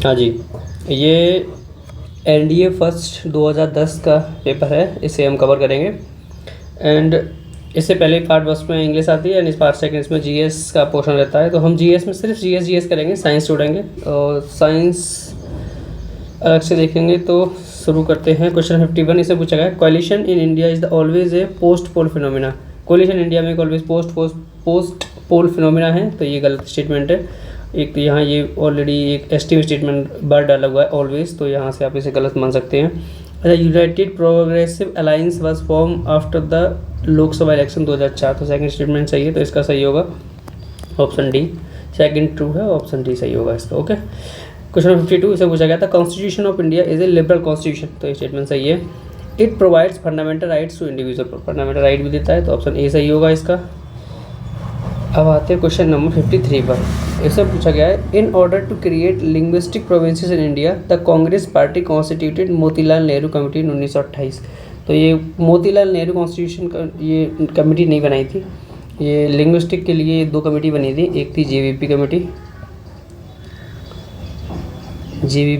हाँ जी, ये NDA first 2010 का पेपर है, इसे हम कवर करेंगे। एंड इससे पहले पार्ट फर्स्ट में इंग्लिश आती है एंड इस पार्ट सेकंड इसमें जीएस का पोर्शन रहता है। तो हम जीएस में सिर्फ जीएस करेंगे, साइंस छोड़ेंगे और साइंस अलग से देखेंगे। तो शुरू करते हैं। क्वेश्चन 51 इसे पूछा गया, coalition in India is the always a post poll phenomena. Coalition India में ऑलवेज पोस्ट पोल फिनोमिना है, तो ये गलत स्टेटमेंट है। एक तो यहाँ ये ऑलरेडी एक एस्टीमेट स्टेटमेंट बार डाला हुआ है ऑलवेज, तो यहाँ से आप इसे गलत मान सकते हैं। अच्छा, United progressive alliance was form after the Lok Sabha election 2004, तो सेकंड स्टेटमेंट सही है, तो इसका सही होगा ऑप्शन डी। सेकंड ट्रू है, ऑप्शन डी सही होगा इसका। ओके, क्वेश्चन 52 इसे पूछा गया था, constitution of India is a liberal constitution, तो ये स्टेटमेंट सही है। It provides fundamental rights to individual, fundamental right भी देता है, तो ऑप्शन ए सही होगा इसका। अब आते हैं क्वेश्चन नंबर 53 पर। इससे पूछा गया है, in order to create linguistic provinces in India the Congress party constituted Motilal Nehru committee in 1928। तो ये मोतीलाल नेहरू कॉन्स्टिट्यूशन का ये कमेटी नहीं बनाई थी, ये लिंग्विस्टिक के लिए दो कमेटी बनी थी। एक थी जेवीपी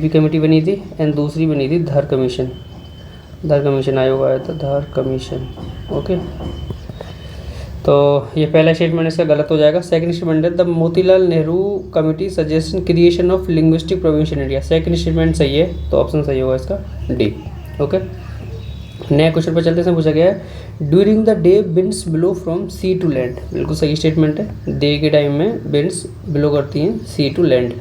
कमेटी बनी थी एंड दूसरी बनी थी धर कमीशन आयोग आया था, धर कमीशन। ओके, तो ये पहला स्टेटमेंट इसका गलत हो जाएगा। सेकंड स्टेटमेंट है, the Motilal Nehru committee suggestion creation of linguistic province in India, second statement सही है, तो ऑप्शन सही होगा इसका डी। ओके, नए क्वेश्चन पर चलते हैं। पूछा गया है, during the day winds blow from sea to land, बिल्कुल सही स्टेटमेंट है। डे के टाइम में विंड्स ब्लो करती हैं sea to land.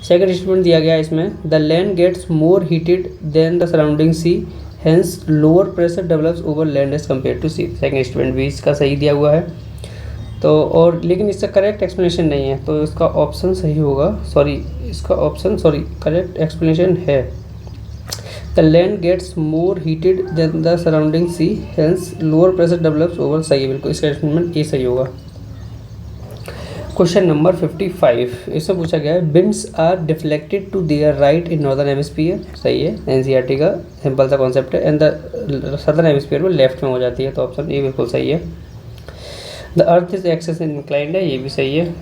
Second statement दिया गया है इसमें, the land gets more heated than the surrounding sea, hence lower pressure develops over land as compared to sea. Second statement भी इसका सही दिया हुआ है, तो और लेकिन इसका करेक्ट एक्सप्लेनेशन नहीं है, तो इसका ऑप्शन सही होगा, करेक्ट एक्सप्लेनेशन है, the land gets more heated than the surrounding sea, hence lower pressure develops over, सही है बिल्कुल, इसका एक्सप्लेनेशन ए सही होगा। क्वेश्चन नंबर 55 इससे पूछा गया है, winds are deflected to their right in northern hemisphere, सही है, एनसीईआरटी का सिंपल सा कॉन्सेप्ट है। एंड द सदर्न हेमिस्फीयर में लेफ्ट में हो जाती है, तो ऑप्शन ए बिल्कुल सही है। The earth is axis inclined है, ये भी सही है।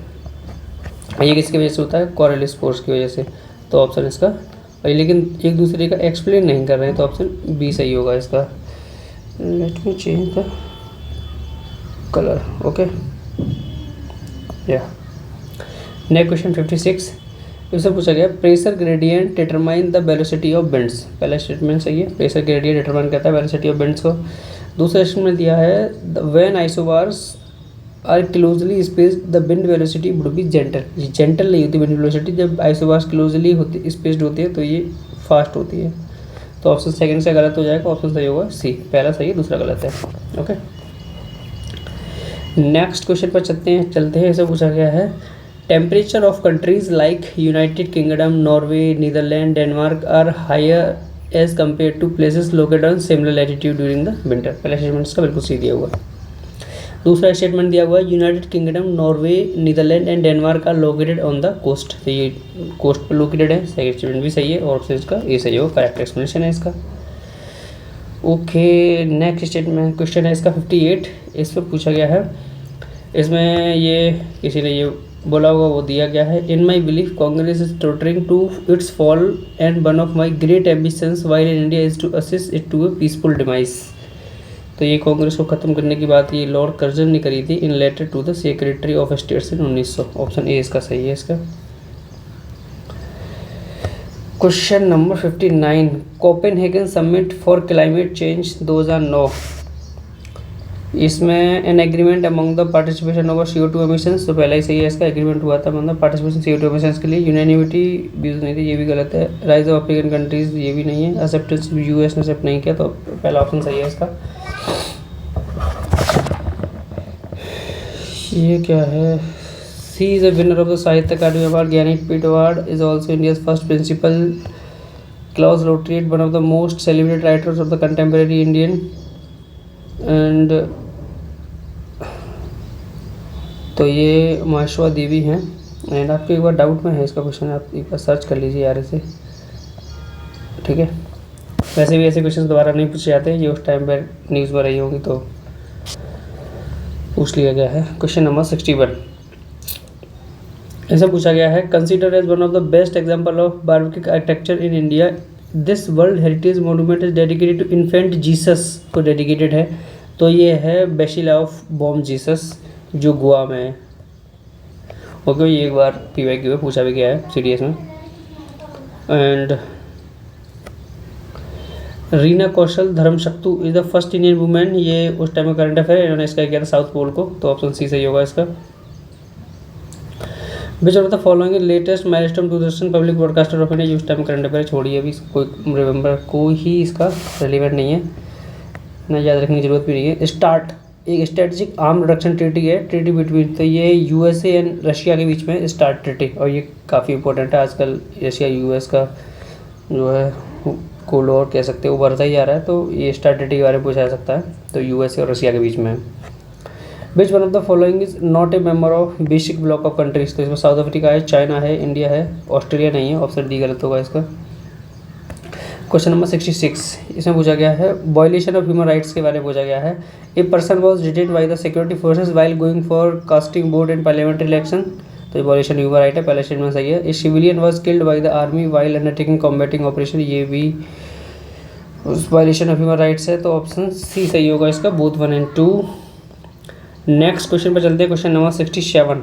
ये किसकी वजह से होता है, कोरल स्पोर्ट्स की वजह से, तो ऑप्शन इसका, लेकिन एक दूसरे का एक्सप्लेन नहीं कर रहे हैं, तो ऑप्शन बी सही होगा इसका। Let me change the colour. Okay, या नेक्स्ट क्वेश्चन 56 इससे पूछा गया, pressure gradient determine the velocity of winds, पहला स्टेटमेंट सही है, प्रेशर ग्रेडियंट डिटरमाइन करता है वेलोसिटी ऑफ विंड्स को। दूसरा स्टेटमेंट दिया है, when isobars are closely spaced the wind velocity would be gentle नहीं होती विंड वेलोसिटी, जब आइसोबार्स क्लोजली होती स्पेस्ड होती है तो ये फास्ट होती है, तो ऑप्शन सेकंड से गलत हो जाएगा, ऑप्शन सही होगा सी, पहला सही है दूसरा गलत है। ओके, नेक्स्ट क्वेश्चन पर चलते हैं। इसे पूछा गया है, temperature of countries like United Kingdom, Norway, Netherland, Denmark are higher as compared to places located on similar latitude during the winter, पहला स्टेटमेंट इसका बिल्कुल सही दिया हुआ है। दूसरा स्टेटमेंट दिया हुआ है, United Kingdom, Norway, Netherland and Denmark are located on the coast, तो ये कोस्ट पर लोकेटेड है, सेकंड स्टेटमेंट भी सही है, और ऑप्शन इसका ये सही होगा, करेक्ट एक्सप्लेनेशन है इसका। ओके, नेक्स्ट स्टेटमेंट क्वेश्चन है इसका 58, इस पर पूछा गया है, इसमें ये किसी ने ये बोला होगा वो दिया गया है, in my belief Congress is tottering to its fall and one of my great ambitions while in India is to assist it to a peaceful demise, तो ये कांग्रेस को ख़त्म करने की बात ये लॉर्ड कर्जन ने करी थी in letter to the secretary of states in 1900, option A इसका सही है इसका। Question number 59, Copenhagen summit for climate change 2009, इसमें an agreement among the participation over CO2 emissions, तो पहला ही सही है इसका, एग्रीमेंट हुआ था among the participation CO2 emissions के लिए, यूनानिमिटी व्यूज नहीं थी, ये भी गलत है। राइज ऑफ अफ्रीकन कंट्रीज, ये भी नहीं है। एक्सेप्टेंस US ने एक्सेप्ट नहीं किया, तो पहला ऑप्शन सही है इसका। ये क्या है, she is a winner of the Sahitya Akademi award, Jnanpith award, is also India's first principal Claus laureate, one of the most celebrated writers of the contemporary Indian, and तो ये माशवा देवी हैं। एंड आपको एक बार डाउट में है इसका क्वेश्चन, आप एक बार सर्च कर लीजिए यार इसे, ठीक है। वैसे भी ऐसे क्वेश्चन दोबारा नहीं पूछे जाते, ये उस टाइम पर न्यूज़ में रही होंगी तो पूछ लिया गया है। क्वेश्चन नंबर 61, ऐसा पूछा गया है, consider as one of the best example of baroque architecture in India, this world heritage monument is dedicated to infant Jesus को डेडिकेटेड है। तो ये है बेसिला ऑफ बॉम जीसस जो गोवा में है। ओके, ये एक बार पीवाईक्यू में पूछा भी गया है सीडीएस में। And Reena Kaushal Dharmshaktu is the first Indian women, ये उस टाइम में करंट अफेयर, इन्होंने इसका किया था साउथ पोल को, तो ऑप्शन सी सही होगा इसका। विच of the following latest milestone Doordarshan public broadcaster of India, उस टाइम करंट अफेयर छोड़िए, अभी कोई रिमेंबर कोई ही इसका रेलिवेंट नहीं है ना, याद रखने की जरूरत भी नहीं है। स्टार्ट एक स्ट्रेटेजिक आर्म रिडक्शन ट्रीटी है, ट्रीटी बिटवीन, तो ये यूएसए एंड रशिया के बीच में स्टार्ट ट्रीटी, और ये काफ़ी इंपॉर्टेंट है आजकल। रशिया यूएस का जो है कोल्ड वॉर कह सकते हैं उभरता ही जा रहा है, तो ये स्टार्ट ट्रीटी के बारे में पूछा जा सकता है, तो यूएसए और रशिया के बीच में है। विच one of the following is not a member of basic block of countries, तो इसमें साउथ अफ्रीका है, चाइना है, इंडिया है, ऑस्ट्रेलिया नहीं है, ऑप्शन डी गलत होगा इसका। क्वेश्चन नंबर 66, इसमें पूछा गया है वायलेशन ऑफ ह्यूमन राइट्स के बारे में पूछा गया है। A person was detained by the security forces while going for casting vote in parliamentary election, तो ये वायलेशन ह्यूमन राइट है, पहला स्टेटमेंट सही है। A civilian was killed by the army while undertaking combating operation, ये भी उस violation of human rights है, तो ऑप्शन सी सही होगा इसका, बोथ 1 and 2। नेक्स्ट क्वेश्चन पर चलते हैं, क्वेश्चन नंबर 67,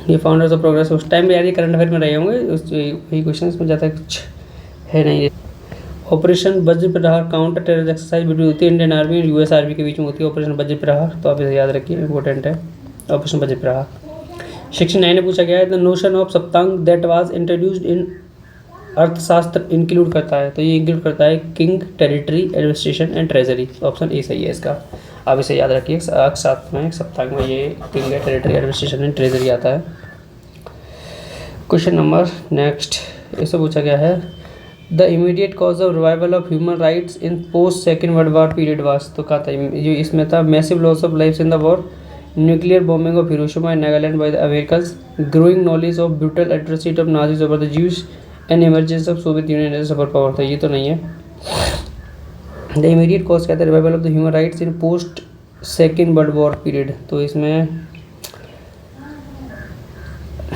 ये फाउंडर्स ऑफ प्रोग्रेस, उस टाइम में यार ये करंट अफेयर में रहे होंगे, वही क्वेश्चन में ज़्यादा कुछ है नहीं। ऑपरेशन वज्र प्रहार काउंटर टेरर एक्सरसाइज बिटवीन होती है इंडियन आर्मी और यूएस आर्मी के बीच में होती है, ऑपरेशन वज्र प्रहार, तो आप इसे याद रखिए, इंपॉर्टेंट है ऑपरेशन वज्र प्रहार। 69 में पूछा गया है the notion of saptanga that was introduced in Arthashastra include करता है, तो ये इंक्लूड करता है king, territory, administration and treasury, option A सही है इसका, आप इसे याद रखिए। साथ में सप्तांग में ये king, territory, administration and treasury आता है। क्वेश्चन नंबर नेक्स्ट, इससे पूछा गया है the immediate cause of revival of human rights in post second world war period was, तो कहा था जो इसमें था massive loss of lifes in the war, nuclear bombing of Hiroshima and Nagaland by the Americans, growing knowledge of brutal atrocity of Nazis over the Jews and emergence of Soviet union as super power, तो ये तो नहीं है। The immediate cause कहता है revival of the human rights in post second world war period, तो इसमें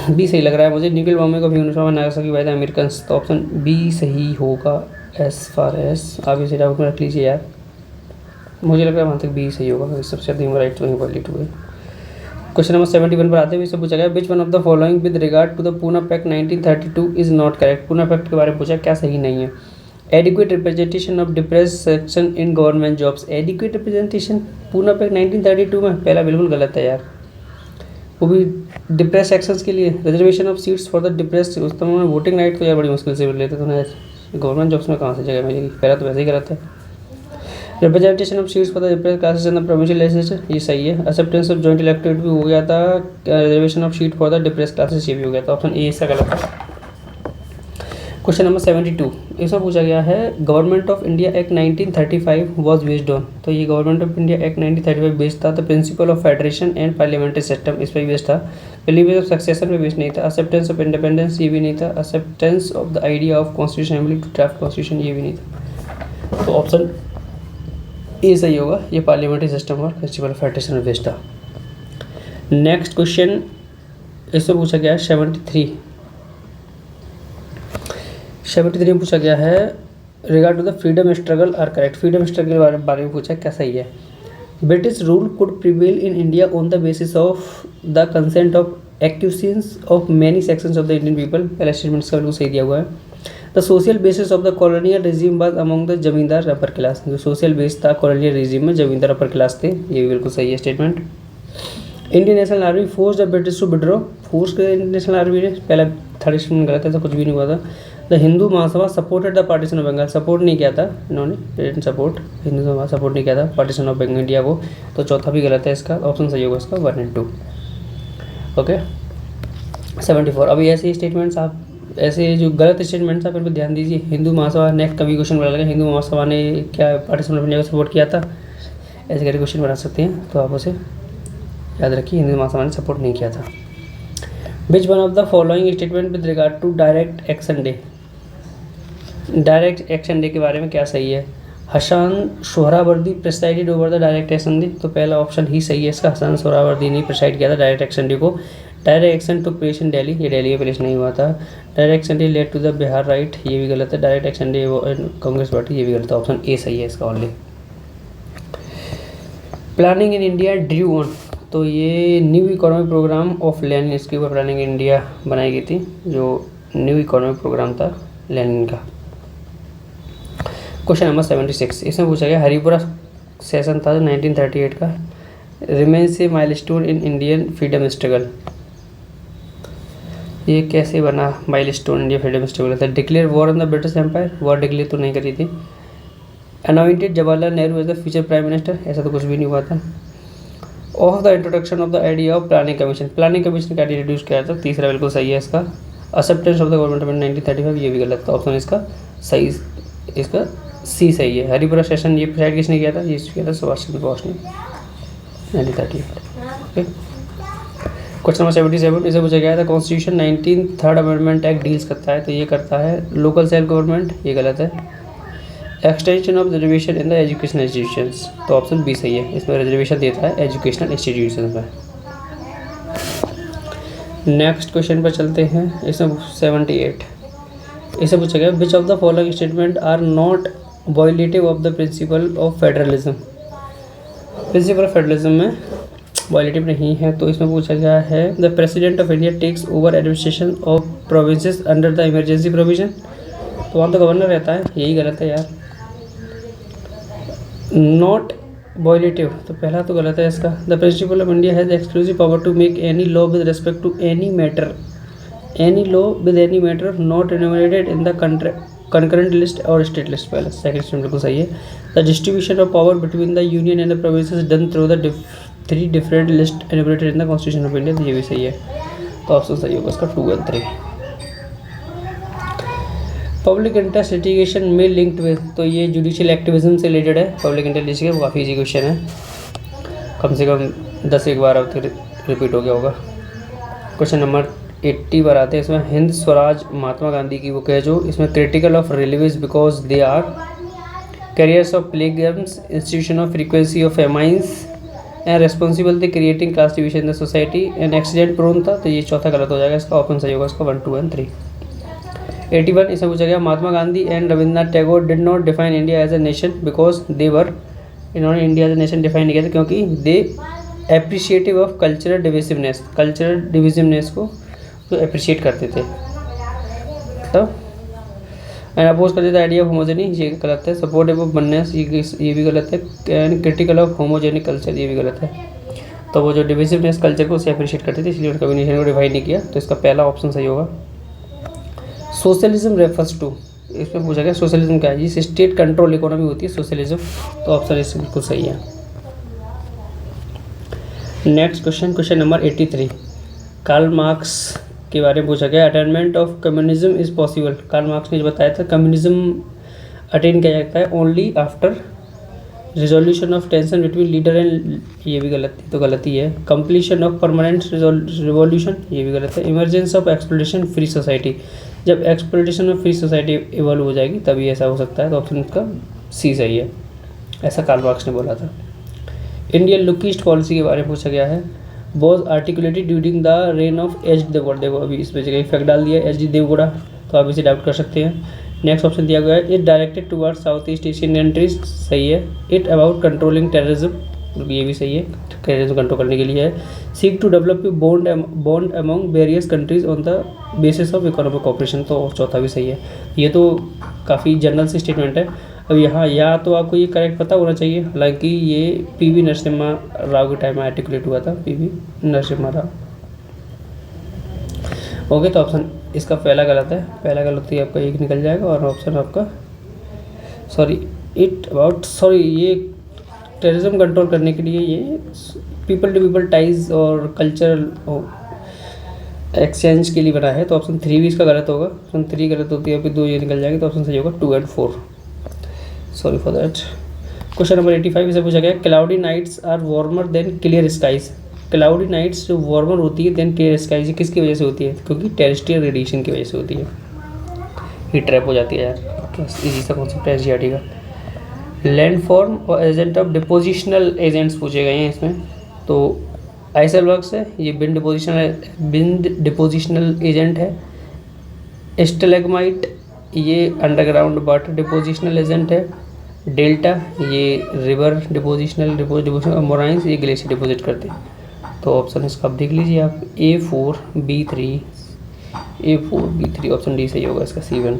B सही लग रहा है मुझे, nuclear bombing of Hiroshima and Nagasaki bye the Americans, तो ऑप्शन बी सही होगा एज फार एज, आप इसे डाउट में रख लीजिए यार, मुझे लग रहा है वहाँ तक बी सही होगा, सबसे ज़्यादा ह्यूमन राइट्स वहीं वायलेट हुए। क्वेश्चन नंबर 71 पर आते हुए इससे पूछा गया which one of the following with regard to the Poona pact 1932 is not correct, Poona pact के बारे में पूछा क्या सही नहीं है। Adequate representation of depressed section in government jobs, adequate representation Poona pact 1932 में, पहला बिल्कुल गलत है यार, वो भी डिप्रेस सेक्शंस के लिए। Reservation of seats for the depress, उस समय वोटिंग राइट तो यार बड़ी मुश्किल से मिल लेते, तो गवर्नमेंट जॉब्स में कहाँ से जगह मिलेगी, पहला तो वैसे ही गलत है। Representation of seats for the depress classes in the provincial legislature, ये सही है। एक्सेप्टेंस ऑफ जॉइंट इलेक्टेड भी हो गया था, reservation of seat for the depress classes ये भी हो गया था, ऑप्शन ए इसका गलत है। क्वेश्चन नंबर 72, इसमें पूछा गया है government of India act 1935 was based on, तो ये government of India act 1935 based था, the principle of federation and parliamentary system इस पर बेस्ड था, प्रिलिमिनरी ऑफ सक्सेशन में बेस्ड नहीं था, एक्सेप्टेंस ऑफ इंडिपेंडेंस ये भी नहीं था, acceptance of the idea of constitution assembly to draft constitution ये भी नहीं था, तो ऑप्शन ए सही होगा, ये पार्लियामेंट्री सिस्टम और प्रिंसिपल ऑफ फेडरेशन में बेस्ड था। नेक्स्ट क्वेश्चन इससे पूछा गया है 73 में पूछा गया है regard to the freedom struggle are correct, freedom struggle के बारे में पूछा क्या सही है। British rule could prevail in India on the basis of the consent of acquiescence of many sections of the Indian people, पहला स्टेटमेंट इसका बिल्कुल सही दिया हुआ है। The social basis of the colonial regime was among the जमींदार upper class, जो social base था कॉलोनियल रिजीम में जमींदार अपर क्लास थे, ये भी बिल्कुल सही है statement. Indian National Army force the British to withdraw, force के इंडियन नेशनल आर्मी ने, पहला थर्ड स्टेटमेंट गलत है, ऐसा कुछ भी नहीं हुआ था। The Hindu Mahasabha supported the partition of Bengal, support नहीं किया था इन्होंने, सपोर्ट हिंदू सभा सपोर्ट नहीं किया था पार्टीशन ऑफ बंगाल इंडिया को, तो चौथा भी गलत है इसका, ऑप्शन सही होगा इसका 1 and 2। ओके 74, अभी ऐसे स्टेटमेंट्स आप ऐसे जो गलत स्टेटमेंट्स आप इन पर ध्यान दीजिए। हिंदू महासभा, नेक्स्ट कभी क्वेश्चन बना लगा हिंदू महासभा ने क्या पार्टीशन ऑफ इंडिया को सपोर्ट किया था, ऐसे करके क्वेश्चन बना सकते हैं, तो आप उसे याद रखिए, हिंदू महासभा ने सपोर्ट नहीं किया था। Which one of the following statement with regard to direct action day, direct action day के बारे में क्या सही है। Hasan Suhrawardy presided over the direct action day, तो पहला ऑप्शन ही सही है इसका, हसन सोहरावर्दी ने प्रेसाइड किया था डायरेक्ट एक्शन डे को। Direct action to place in Delhi, ये दिल्ली का प्लेस नहीं हुआ था। Direct action led to the Bihar riot, ये भी गलत है। डायरेक्ट एक्शन कांग्रेस पार्टी, ये भी गलत है। ऑप्शन ए सही है इसका only. Planning in India drew on, तो ये new economic programme of Lenin, इसके ऊपर प्लानिंग इन इंडिया बनाई गई थी, जो न्यू इकोनॉमिक प्रोग्राम था लेनिन का। क्वेश्चन नंबर 76, इसमें पूछा गया हरिपुरा सेशन था जो 1938 का, remains a milestone in Indian freedom struggle, ये कैसे बना माइलस्टोन इंडिया फ्रीडम स्ट्रगल था। Declare war on the British empire, war declare तो नहीं करी थी। Anointed Jawaharlal Nehru as the future prime minister, ऐसा तो कुछ भी नहीं हुआ था। Of the introduction of the idea of planning commission, planning commission का आइडिया इंट्रोड्यूस किया था। तीसरा बिल्कुल सही है इसका। Acceptance of the government of 1935, ये भी गलत था। ऑप्शन इसका सही, इसका सी सही है। हरिपुरा सेशन ये प्रेसाइड किसने किया था, ये किया था सुभाष चंद्र बोस ने 1938। ओके, क्वेश्चन नंबर 77, इसे पूछा गया था constitution 19 third amendment act deals करता है, तो ये करता है लोकल सेल्फ गवर्नमेंट, ये गलत है। Extension of reservation in the educational institutions, तो ऑप्शन बी सही है, इसमें रिजर्वेशन देता है एजुकेशनल इंस्टीट्यूशंस में। नेक्स्ट क्वेश्चन पर चलते हैं, इसमें 78, इसे पूछा गया which of the following statement are not violative of the principle of federalism, principle of federalism में वायलेटिव नहीं है, तो इसमें पूछा गया है the president of India takes over administration of provinces under the emergency provision, तो वहाँ तो गवर्नर रहता है, यही गलत है यार। नॉट वायलेटिव, तो पहला तो गलत है इसका। The principle of India has exclusive power to make any law with respect to any matter, any law with any matter not enumerated in the concurrent list और स्टेट लिस्ट, पहले second statement बिल्कुल सही है। The distribution of power between the union and the provinces done through the 3 different list enumerated in the constitution of India, तो ये भी सही है, तो ऑप्शन सही होगा इसका 2 और 3। पब्लिक इंटरेस्ट लिटिगेशन में लिंक्ड विद, तो ये जुडिशियल एक्टिविज्म से रिलेटेड है। पब्लिक इंटरेस्ट लिटिगेशन काफ़ी इजी क्वेश्चन है, कम से कम 10 एक बार अब तक रिपीट हो गया होगा। क्वेश्चन नंबर 80 पर आते हैं, इसमें हिंद स्वराज महात्मा गांधी की बुक है जो, इसमें क्रिटिकल ऑफ रिलीवेज because they are carriers of प्लेग्राम्स, इंस्टीट्यूशन ऑफ फ्रीक्वेंसी ऑफ एमाइंस एंड रेस्पॉन्सिबल थे creating class division in the society and accident prone था, तो ये चौथा गलत हो जाएगा, इसका ऑप्शन सही होगा इसका 1, 2 और 3। 81, इसमें पूछा गया Mahatma Gandhi and Rabindranath Tagore did not define India as a nation because they were, इन्होंने India as a nation define नहीं किया था क्योंकि they appreciative of cultural divisiveness, cultural divisiveness को तो अप्रिशिएट करते थे, मतलब एंड अपोज करते थे आइडिया ऑफ होमोजेनी, ये गलत है। सपोर्टिव ऑफ वननेस, ये भी गलत है। एंड क्रिटिकल ऑफ होमोजेनिक कल्चर, ये भी गलत है। तो वो जो डिविजिवनेस कल्चर को उसे अप्रिशिएट करते थे, इसलिए उन्होंने कभी नेशन को डिफाइन नहीं किया, तो इसका पहला ऑप्शन सही होगा। सोशलिज्म रेफर्स टू, इसमें पूछा गया सोशलिज्म क्या है, जिस स्टेट कंट्रोल इकोनॉमी होती है सोशलिज्म, तो ऑप्शन इससे बिल्कुल सही है। Next question, question number 83, Karl Marx के बारे में पूछा गया attainment of communism is possible, Karl Marx ने बताया था कम्युनिज्म अटेन किया जाता है only after resolution of tension between leader and, ये भी गलत है, तो गलत ही है। कंप्लीशन ऑफ परमानेंट रिवॉल्यूशन, ये भी गलत है। Emergence of exploitation free society, जब एक्सप्लोइटेशन में फ्री सोसाइटी इवॉल्व हो जाएगी तभी ऐसा हो सकता है, तो ऑप्शन का सी सही है, ऐसा कार्ल मार्क्स ने बोला था। इंडियन लुक ईस्ट पॉलिसी के बारे में पूछा गया है was articulated during the reign of H D Deve Gowda, देखो अभी इस पर जगह इफेक्ट डाल दिया एच डी देवगौड़ा, तो आप इसे डाउट कर सकते हैं। नेक्स्ट ऑप्शन दिया गया है it directed towards south east Asian countries, सही है। इट अबाउट कंट्रोलिंग टेररिज्म, ये भी सही है, टेररिज्म कंट्रोल करने के लिए है। Seek to develop bond among various countries on the basis of economic cooperation, तो चौथा भी सही है। ये तो काफ़ी जनरल सी स्टेटमेंट है। अब यहाँ या तो आपको ये करेक्ट पता होना चाहिए, हालांकि ये पी.वी. नरसिम्हा राव के टाइम में आर्टिकुलेट हुआ था, पी.वी. नरसिम्हा राव। ओके, तो ऑप्शन इसका पहला गलत है, पहला गलत ही आपका एक निकल जाएगा, और ऑप्शन आपका ये टेररिज्म कंट्रोल करने के लिए ये पीपल टू पीपल टाइज और कल्चरल एक्सचेंज के लिए बना है, तो ऑप्शन 3 भी इसका गलत होगा। ऑप्शन 3 गलत होती है, फिर 2 ये निकल जाएगी, तो ऑप्शन सही होगा 2 और 4, sorry for that. Question number 85 से पूछा गया cloudy nights are warmer than clear skies, cloudy nights जो वार्मर होती है देन क्लियर स्काइज, किसकी वजह से होती है, क्योंकि टेरेस्ट्रियल रेडिएशन की वजह से होती है, हीट ट्रैप हो जाती है यार, इजी सा कॉन्सेप्ट है एनसीईआरटी का। लैंड फॉर्म और एजेंट ऑफ डिपोजिशनल एजेंट्स पूछे गए हैं इसमें, तो आइसर वर्क्स है, ये बिंद डिपोजिशनल एजेंट है। स्टेलेग्माइट ये अंडरग्राउंड वाटर डिपोजिशनल एजेंट है। डेल्टा ये रिवर डिपोजिशनल और मोराइंस ये ग्लेशियर डिपोजिट करते हैं। तो ऑप्शन इसका आप देख लीजिए आप, A4B3 ऑप्शन डी सही होगा इसका, C1।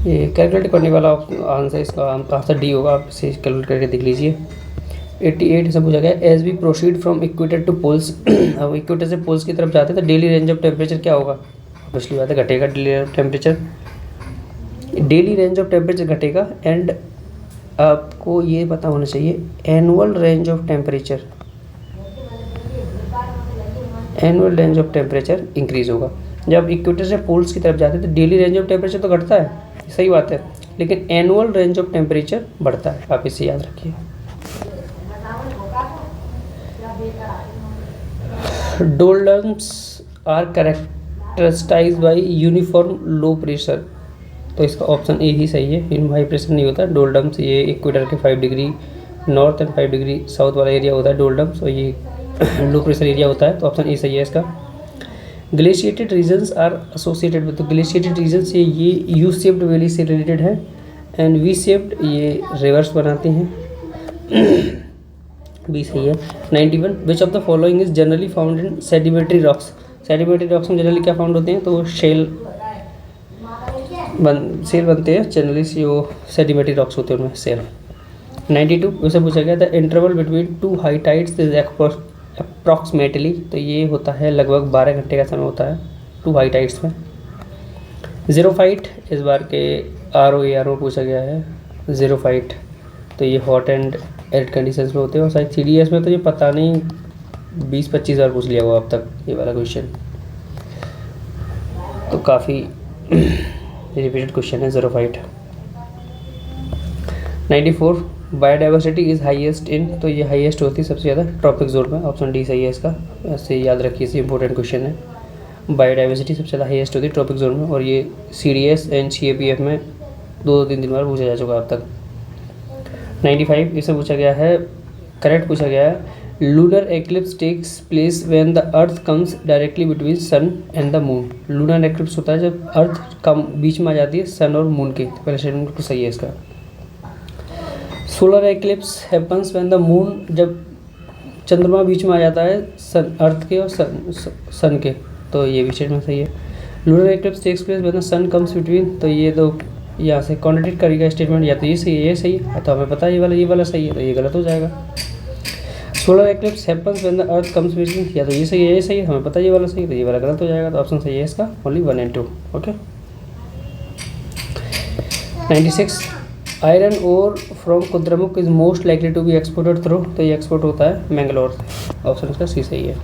ये कैलकुलेट करने वाला आंसर इसका आंसर डी होगा, आप इसे कैलकुलेट करके देख लीजिए। 88 से पूछा गया, as we proceed from equator to poles, अब इक्वेटर से पोल्स की तरफ जाते हैं तो डेली रेंज ऑफ टेम्परेचर क्या होगा? पिछली बात है घटेगा, डेली रेंज ऑफ टेम्परेचर घटेगा। एंड आपको ये पता होना चाहिए annual range of temperature increase होगा। जब इक्वेटर से पोल्स की तरफ जाते हैं तो डेली रेंज ऑफ टेम्परेचर तो घटता है, सही बात है, लेकिन एनुअल रेंज ऑफ टेम्परेचर बढ़ता है, आप इसे याद रखिए। Doldrums are characterized by uniform low pressure, तो इसका ऑप्शन ए ही सही है, इन हाई प्रेशर नहीं होता। डोलम्स ये इक्वेटर के 5 degree north and 5 degree south वाला एरिया होता है डोलम्स, और ये लो प्रेशर एरिया होता है, तो ऑप्शन ए सही है इसका। Glaciated regions are associated with, तो ग्लेशिएटेड रीजन्स ये यू शेप्ड वैली से रिलेटेड है। एंड वी शेप्ड ये रिवर्स बनाते हैं, बी सही है। 91 which of the following is generally found in sedimentary rocks, sedimentary rocks में जनरली क्या फाउंड होते हैं? तो शेल बनते हैं जनरली, जो सेडिमेंट्री रॉक्स होते हैं उनमें सेल। 92 उससे पूछा गया था, interval between 2 high tides is approximately, तो ये होता है लगभग 12 घंटे का समय होता है 2 हाई टाइड्स में। ज़ीरो फाइट इस बार के ROAR पूछा गया है, ज़ीरो फाइट, तो ये हॉट एंड एरिड कंडीशंस में होते हैं, और शायद CDS में तो ये पता नहीं 20-25 बार पूछ लिया हुआ अब तक ये वाला क्वेश्चन, तो काफ़ी रिपीटेड क्वेश्चन है zero fight. 94 biodiversity is highest in, तो ये हाईएस्ट होती है सबसे ज़्यादा ट्रॉपिक जोन में, ऑप्शन डी सही है इसका, ऐसे याद रखिए, इसे इंपॉर्टेंट क्वेश्चन है। बायोडाइवर्सिटी सबसे ज़्यादा हाईएस्ट होती है ट्रॉपिक जोन में, और ये CDS एंड CAPF में 2-3 बार पूछा जा चुका अब तक। 95 इससे पूछा गया है, करेक्ट पूछा गया है, lunar eclipse takes place when the earth comes directly between sun and the moon. Lunar eclipse होता है जब अर्थ कम बीच में आ जाती है सन और मून के, तो पहले स्टेटमेंट बिल्कुल सही है इसका। Solar eclipse happens when the moon, जब चंद्रमा बीच में आ जाता है सन अर्थ के और सन के, तो ये भी स्टेटमेंट सही है। Lunar eclipse takes place when the sun comes between, तो ये तो यहाँ से कॉन्ट्रडिक्ट करेगा स्टेटमेंट, या तो ये सही है ये सही है, तो हमें पता है ये वाला सही है, तो ये गलत हो जाएगा। Solar eclipse happens when the earth comes between, या तो ये सही है ये सही है, हमें पता है ये वाला सही है, तो ये वाला गलत हो जाएगा, तो ऑप्शन सही है इसका, only 1 and 2। Okay. 96 iron ore from Kudremukh is most likely to be exported through, तो ये एक्सपोर्ट होता है मैंगलोर, ऑप्शन इसका सी सही है।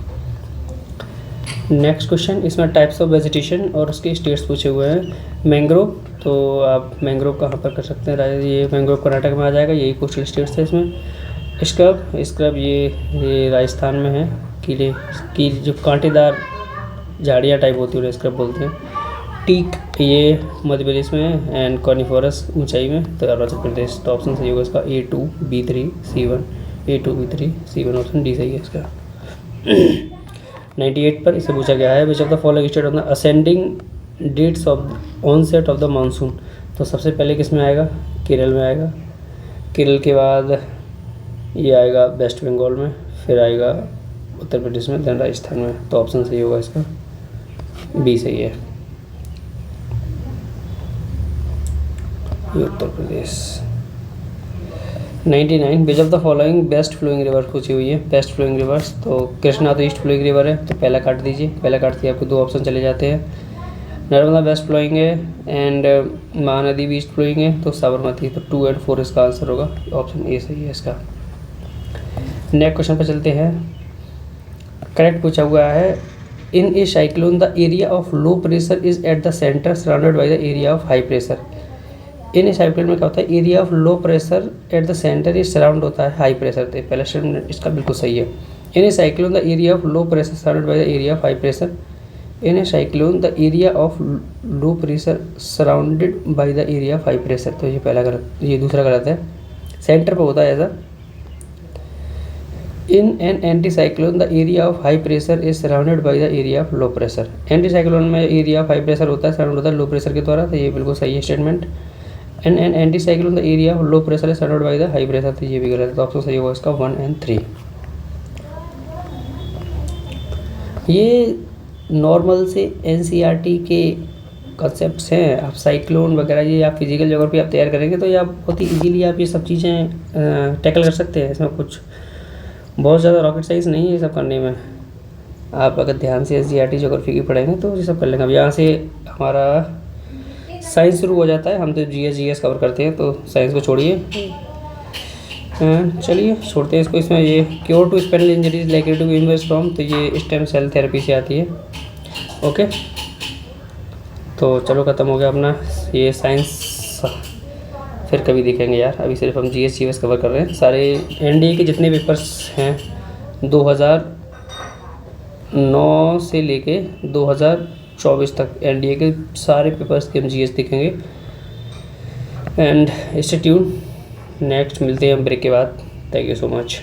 नेक्स्ट क्वेश्चन, इसमें टाइप्स ऑफ वेजिटेशन और उसके स्टेट्स पूछे हुए हैं। मैंग्रोव, तो आप मैंग्रोव कहाँ पर कर सकते हैं, ये मैंग्रोव कर्नाटक में आ जाएगा, यही कोस्टल स्टेट्स है इसमें। स्क्रब ये राजस्थान में है, किले की जो कांटेदार झाड़ियाँ टाइप होती है उन्हें स्क्रब बोलते हैं। टीक ये मध्य प्रदेश में है, एंड कॉर्निफोरस ऊंचाई में, तो अरुणाचल प्रदेश, तो ऑप्शन सही होगा इसका A2B3C1 ऑप्शन डी सही है इसका। 98 पर इसे पूछा गया है, which of the following state of the ascending dates of onset of the monsoon, तो सबसे पहले किस में आएगा? केरल में आएगा, केरल के बाद ये आएगा वेस्ट बंगाल में, फिर आएगा उत्तर प्रदेश में, देन राजस्थान में, तो ऑप्शन सही होगा इसका, बी सही है, ये Uttar Pradesh. 99 which of the following best flowing river पूछी हुई है, बेस्ट फ्लोइंग रिवर्स, तो कृष्णा तो ईस्ट फ्लोइंग रिवर है, तो पहला काट दीजिए, पहला काटते ही आपको 2 ऑप्शन चले जाते हैं। नर्मदा वेस्ट फ्लोइंग है, एंड महानदी भी ईस्ट फ्लोइंग है, तो साबरमती, तो 2 and 4 इसका आंसर होगा, ऑप्शन ए सही है इसका। नेक्स्ट क्वेश्चन पर चलते हैं, करेक्ट पूछा हुआ है, in a cyclone the area of low pressure is at the centre surrounded by the area of high pressure. In a cyclone में क्या होता है, area of low pressure at the centre is surround होता है high pressure, तो पहला statement इसका बिल्कुल सही है। In a cyclone the area of low pressure surrounded by the area of high pressure, in a cyclone the area of low pressure surrounded by the area of high pressure, तो ये पहला गलत, ये दूसरा गलत है, सेंटर पर होता है ऐसा। In an anticyclone the area of high pressure is surrounded by the area of low pressure. Anti cyclone में एरिया ऑफ हाई प्रेशर होता है, सराउंड होता है लो प्रेशर के द्वारा, तो ये बिल्कुल सही है statement. An an anticyclone the area of low pressure is surrounded by the high pressure, तो ये भी गलत है, तो ऑप्शन सही होगा इसका 1 और 3। ये नॉर्मल से एनसीईआरटी के कॉन्सेप्ट्स हैं। आप साइक्लोन वगैरह ये आप फिजिकल ज्योग्राफी आप तैयार करेंगे तो ये आप बहुत ही इजीली आप ये सब चीज़ें टैकल कर सकते हैं। इसमें कुछ बहुत ज़्यादा रॉकेट साइंस नहीं है ये सब करने में। आप अगर ध्यान से एनसीईआरटी ज्योग्राफी की पढ़ेंगे तो ये सब कर लेंगे। अब यहाँ से हमारा साइंस शुरू हो जाता है। हम तो जीएस कवर करते हैं, तो साइंस को छोड़िए, चलिए छोड़ते हैं इसको। इसमें ये cure to spinal injuries like to inverse from, तो ये स्टेम सेल थेरेपी से आती है। ओके, तो चलो ख़त्म हो गया अपना ये साइंस, फिर कभी देखेंगे यार। अभी सिर्फ हम जीएस कवर कर रहे हैं। सारे एनडीए के जितने पेपर्स हैं 2009 से लेके 2024 तक एनडीए के सारे पेपर्स के हम जीएस देखेंगे। एंड स्टे ट्यून, नेक्स्ट मिलते हैं हम ब्रेक के बाद। Thank you so much.